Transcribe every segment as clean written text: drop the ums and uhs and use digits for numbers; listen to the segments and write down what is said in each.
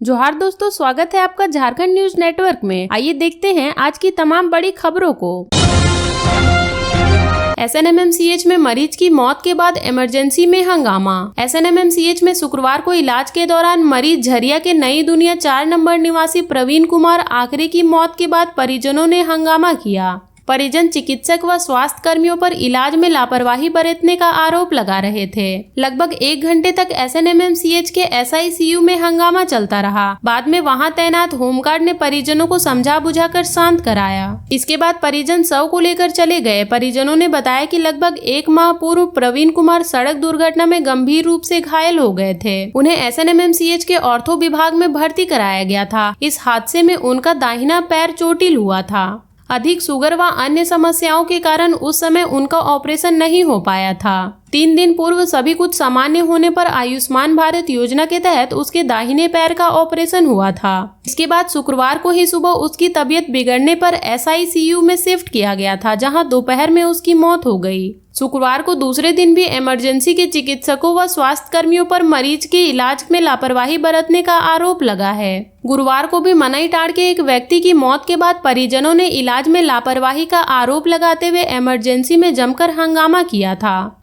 जोहार दोस्तों, स्वागत है आपका झारखंड न्यूज नेटवर्क में। आइए देखते हैं आज की तमाम बड़ी खबरों को। एसएनएमएमसीएच में मरीज की मौत के बाद इमरजेंसी में हंगामा। एसएनएमएमसीएच में शुक्रवार को इलाज के दौरान मरीज झरिया के नई दुनिया 4 नंबर निवासी प्रवीण कुमार आखरे की मौत के बाद परिजनों ने हंगामा किया। परिजन चिकित्सक व स्वास्थ्य कर्मियों पर इलाज में लापरवाही बरतने का आरोप लगा रहे थे। लगभग 1 घंटे तक एसएनएमएमसीएच के एसआईसीयू में हंगामा चलता रहा। बाद में वहां तैनात होमगार्ड ने परिजनों को समझा बुझाकर शांत कराया। इसके बाद परिजन शव को लेकर चले गए। परिजनों ने बताया कि लगभग 1 माह पूर्व प्रवीण कुमार सड़क दुर्घटना में गंभीर रूप से घायल हो गए थे। उन्हें एसएनएमएमसीएच के ऑर्थो विभाग में भर्ती कराया गया था। इस हादसे में उनका दाहिना पैर चोटिल हुआ था। अधिक शुगर व अन्य समस्याओं के कारण उस समय उनका ऑपरेशन नहीं हो पाया था। 3 दिन पूर्व सभी कुछ सामान्य होने पर आयुष्मान भारत योजना के तहत उसके दाहिने पैर का ऑपरेशन हुआ था। इसके बाद शुक्रवार को ही सुबह उसकी तबीयत बिगड़ने पर एसआईसीयू में शिफ्ट किया गया था, जहां दोपहर में उसकी मौत हो गई। शुक्रवार को दूसरे दिन भी इमरजेंसी के चिकित्सकों व स्वास्थ्य कर्मियों पर मरीज के इलाज में लापरवाही बरतने का आरोप लगा है। गुरुवार को भी मनईटांड़ के एक व्यक्ति की मौत के बाद परिजनों ने इलाज में लापरवाही का आरोप लगाते हुए इमरजेंसी में जमकर हंगामा किया था।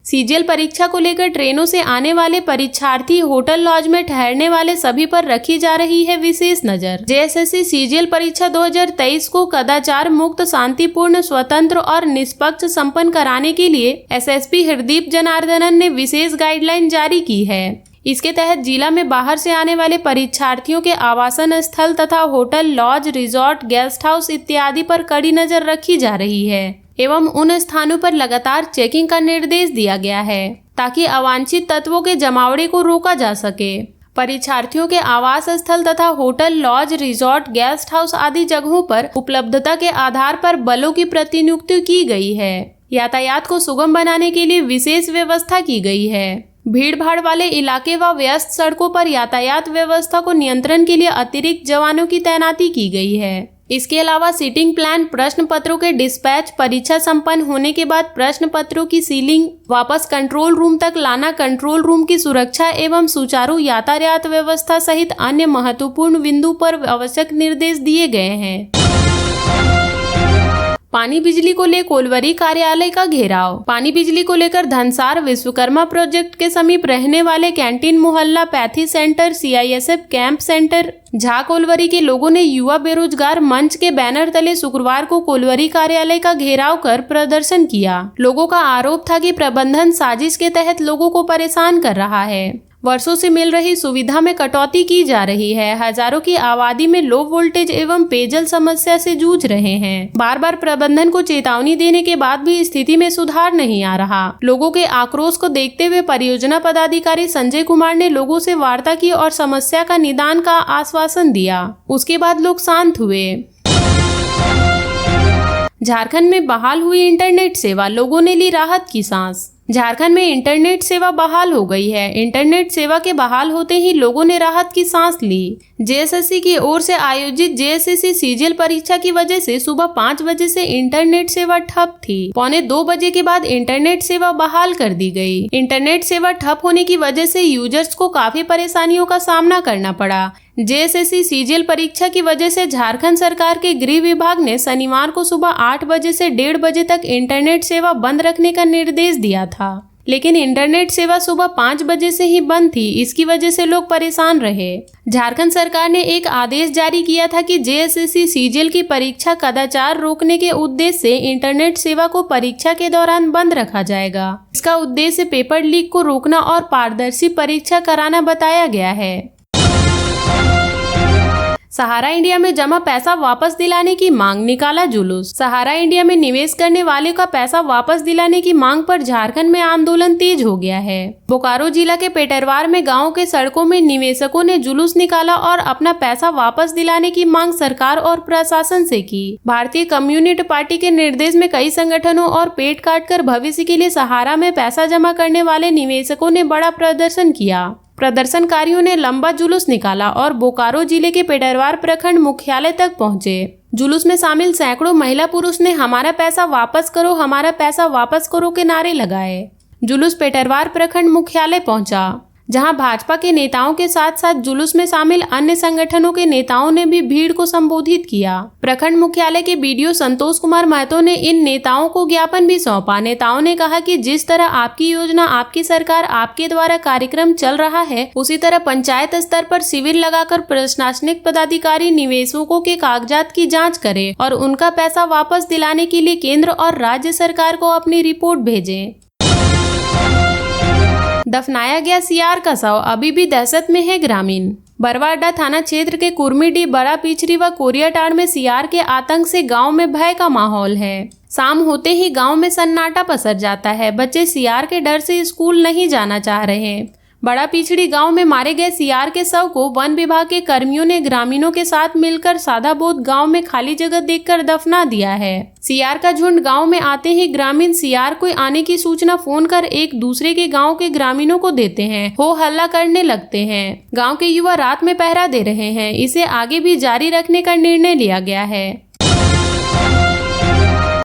सीजीएल परीक्षा को लेकर ट्रेनों से आने वाले परीक्षार्थी होटल लॉज में ठहरने वाले सभी पर रखी जा रही है विशेष नजर। जेएसएससी सीजीएल परीक्षा 2023 को कदाचार मुक्त, शांतिपूर्ण, स्वतंत्र और निष्पक्ष संपन्न कराने के लिए एसएसपी हरदीप जनार्दनन ने विशेष गाइडलाइन जारी की है। इसके तहत जिला में बाहर से आने वाले परीक्षार्थियों के आवासन स्थल तथा hotel, lodge, resort, guest house इत्यादि पर कड़ी नजर रखी जा रही है एवं उन स्थानों पर लगातार चेकिंग का निर्देश दिया गया है ताकि अवांछित तत्वों के जमावड़े को रोका जा सके। परीक्षार्थियों के आवास स्थल तथा hotel, lodge, resort, guest house आदि जगहों पर उपलब्धता के आधार पर बलों की प्रतिनियुक्ति की गई है। यातायात को सुगम बनाने के लिए विशेष व्यवस्था की गई है। भीड़ भाड़ वाले इलाके व व्यस्त सड़कों पर यातायात व्यवस्था को नियंत्रण के लिए अतिरिक्त जवानों की तैनाती की गई है। इसके अलावा सीटिंग प्लान, प्रश्न पत्रों के डिस्पैच, परीक्षा संपन्न होने के बाद प्रश्न पत्रों की सीलिंग, वापस कंट्रोल रूम तक लाना, कंट्रोल रूम की सुरक्षा एवं सुचारू यातायात व्यवस्था सहित अन्य महत्वपूर्ण बिंदु पर आवश्यक निर्देश दिए गए हैं। पानी बिजली को ले कोलवरी कार्यालय का घेराव। पानी बिजली को लेकर धनसार विश्वकर्मा प्रोजेक्ट के समीप रहने वाले कैंटीन मोहल्ला, पैथी सेंटर, सीआईएसएफ कैंप सेंटर झा कोलवरी के लोगों ने युवा बेरोजगार मंच के बैनर तले शुक्रवार को कोलवरी कार्यालय का घेराव कर प्रदर्शन किया। लोगों का आरोप था कि प्रबंधन साजिश के तहत लोगों को परेशान कर रहा है। वर्षों से मिल रही सुविधा में कटौती की जा रही है। हजारों की आबादी में लो वोल्टेज एवं पेयजल समस्या से जूझ रहे हैं। बार बार प्रबंधन को चेतावनी देने के बाद भी स्थिति में सुधार नहीं आ रहा। लोगों के आक्रोश को देखते हुए परियोजना पदाधिकारी संजय कुमार ने लोगों से वार्ता की और समस्या का निदान का आश्वासन दिया। उसके बाद लोग शांत हुए। झारखंड में बहाल हुई इंटरनेट सेवा, लोगों ने ली राहत की सांस। झारखंड में इंटरनेट सेवा बहाल हो गई है। इंटरनेट सेवा के बहाल होते ही लोगों ने राहत की सांस ली। जेएसएससी की ओर से आयोजित जेएसएससी सीजीएल परीक्षा की वजह से सुबह 5 बजे से इंटरनेट सेवा ठप थी। 1:45 बजे के बाद इंटरनेट सेवा बहाल कर दी गई। इंटरनेट सेवा ठप होने की वजह से यूजर्स को काफी परेशानियों का सामना करना पड़ा। जेएसएससी सीजीएल परीक्षा की वजह से झारखंड सरकार के गृह विभाग ने शनिवार को सुबह 8 बजे से 1:30 बजे तक इंटरनेट सेवा बंद रखने का निर्देश दिया था, लेकिन इंटरनेट सेवा सुबह 5 बजे से ही बंद थी। इसकी वजह से लोग परेशान रहे। झारखंड सरकार ने एक आदेश जारी किया था कि जेएसएससी सीजीएल की परीक्षा कदाचार रोकने के उद्देश्य से इंटरनेट सेवा को परीक्षा के दौरान बंद रखा जाएगा। इसका उद्देश्य पेपर लीक को रोकना और पारदर्शी परीक्षा कराना बताया गया है। सहारा इंडिया में जमा पैसा वापस दिलाने की मांग, निकाला जुलूस। सहारा इंडिया में निवेश करने वाले का पैसा वापस दिलाने की मांग पर झारखंड में आंदोलन तेज हो गया है। बोकारो जिला के पेटरवार में गांव के सड़कों में निवेशकों ने जुलूस निकाला और अपना पैसा वापस दिलाने की मांग सरकार और प्रशासन से की। भारतीय कम्युनिस्ट पार्टी के निर्देश में कई संगठनों और पेट काट कर भविष्य के लिए सहारा में पैसा जमा करने वाले निवेशकों ने बड़ा प्रदर्शन किया। प्रदर्शनकारियों ने लंबा जुलूस निकाला और बोकारो जिले के पेटरवार प्रखंड मुख्यालय तक पहुंचे। जुलूस में शामिल सैकड़ों महिला पुरुष ने हमारा पैसा वापस करो, हमारा पैसा वापस करो के नारे लगाए। जुलूस पेटरवार प्रखंड मुख्यालय पहुंचा। जहां भाजपा के नेताओं के साथ साथ जुलूस में शामिल अन्य संगठनों के नेताओं ने भी भीड़ को संबोधित किया। प्रखंड मुख्यालय के बीडीओ संतोष कुमार महतो ने इन नेताओं को ज्ञापन भी सौंपा। नेताओं ने कहा कि जिस तरह आपकी योजना, आपकी सरकार, आपके द्वारा कार्यक्रम चल रहा है, उसी तरह पंचायत स्तर पर शिविर लगाकर प्रशासनिक पदाधिकारी निवेशकों के कागजात की जांच करें और उनका पैसा वापस दिलाने के लिए केंद्र और राज्य सरकार को अपनी रिपोर्ट भेजें। दफनाया गया सीआर का शव, अभी भी दहशत में है ग्रामीण। बरवाडा थाना क्षेत्र के कुर्मीडीह, बड़ा पिछरी व कोरियाटाड़ में सीआर के आतंक से गांव में भय का माहौल है। शाम होते ही गांव में सन्नाटा पसर जाता है। बच्चे सीआर के डर से स्कूल नहीं जाना चाह रहे। बड़ा पिछड़ी गांव में मारे गए सीआर के शव को वन विभाग के कर्मियों ने ग्रामीणों के साथ मिलकर सादाबोद गांव में खाली जगह देखकर दफना दिया है। सीआर का झुंड गांव में आते ही ग्रामीण सीआर को आने की सूचना फोन कर एक दूसरे के गांव के ग्रामीणों को देते हैं। हो हल्ला करने लगते हैं। गांव के युवा रात में पहरा दे रहे हैं। इसे आगे भी जारी रखने का निर्णय लिया गया है।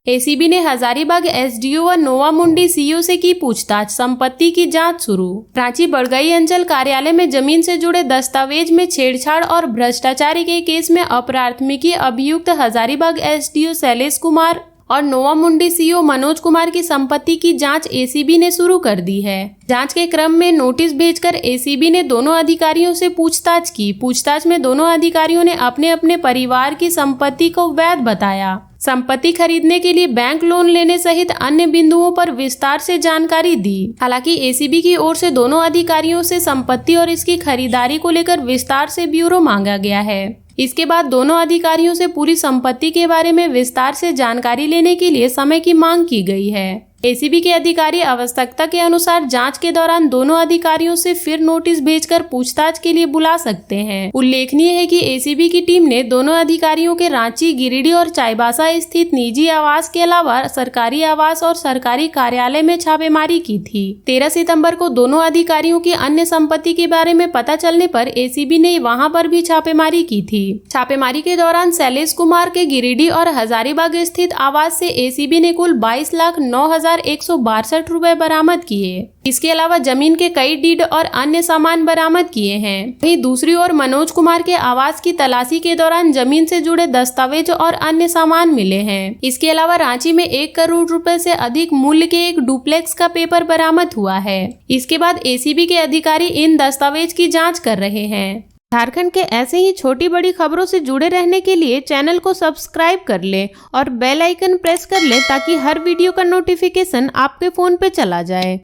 एसीबी ने हजारीबाग एसडीओ व नोवामुंडी सीईओ से की पूछताछ, संपत्ति की जांच शुरू। रांची बड़गई अंचल कार्यालय में जमीन से जुड़े दस्तावेज में छेड़छाड़ और भ्रष्टाचार के केस में अपराधमिकी अभियुक्त हजारीबाग एसडीओ शैलेश कुमार और नोवामुंडी सीईओ मनोज कुमार की संपत्ति की जांच एसीबी ने शुरू कर दी है। जांच के क्रम में नोटिस भेजकर एसीबी ने दोनों अधिकारियों से पूछताछ की। पूछताछ में दोनों अधिकारियों ने अपने अपने परिवार की संपत्ति को वैध बताया। संपत्ति खरीदने के लिए बैंक लोन लेने सहित अन्य बिंदुओं पर विस्तार से जानकारी दी। हालांकि एसीबी की ओर से दोनों अधिकारियों से संपत्ति और इसकी खरीदारी को लेकर विस्तार से ब्यूरो मांगा गया है। इसके बाद दोनों अधिकारियों से पूरी संपत्ति के बारे में विस्तार से जानकारी लेने के लिए समय की मांग की गई है। एसीबी के अधिकारी आवश्यकता के अनुसार जांच के दौरान दोनों अधिकारियों से फिर नोटिस भेजकर पूछताछ के लिए बुला सकते हैं। उल्लेखनीय है कि एसीबी की टीम ने दोनों अधिकारियों के रांची, गिरिडीह और चाईबासा स्थित निजी आवास के अलावा सरकारी आवास और सरकारी कार्यालय में छापेमारी की थी। 13 सितंबर को दोनों अधिकारियों की अन्य संपत्ति के बारे में पता चलने पर एसीबी ने वहां पर भी छापेमारी की थी। छापेमारी के दौरान शैलेश कुमार के गिरिडीह और हजारीबाग स्थित आवास से एसीबी ने कुल 22,09,162 रुपए बरामद किए। इसके अलावा जमीन के कई डीड और अन्य सामान बरामद किए हैं। वहीं दूसरी ओर मनोज कुमार के आवास की तलाशी के दौरान जमीन से जुड़े दस्तावेज और अन्य सामान मिले हैं। इसके अलावा रांची में 1 करोड़ रुपए से अधिक मूल्य के एक डुप्लेक्स का पेपर बरामद हुआ है। इसके बाद एसीबी के अधिकारी इन दस्तावेज की जाँच कर रहे हैं। झारखंड के ऐसे ही छोटी बड़ी खबरों से जुड़े रहने के लिए चैनल को सब्सक्राइब कर लें और बेल आइकन प्रेस कर लें ताकि हर वीडियो का नोटिफिकेशन आपके फोन पे चला जाए।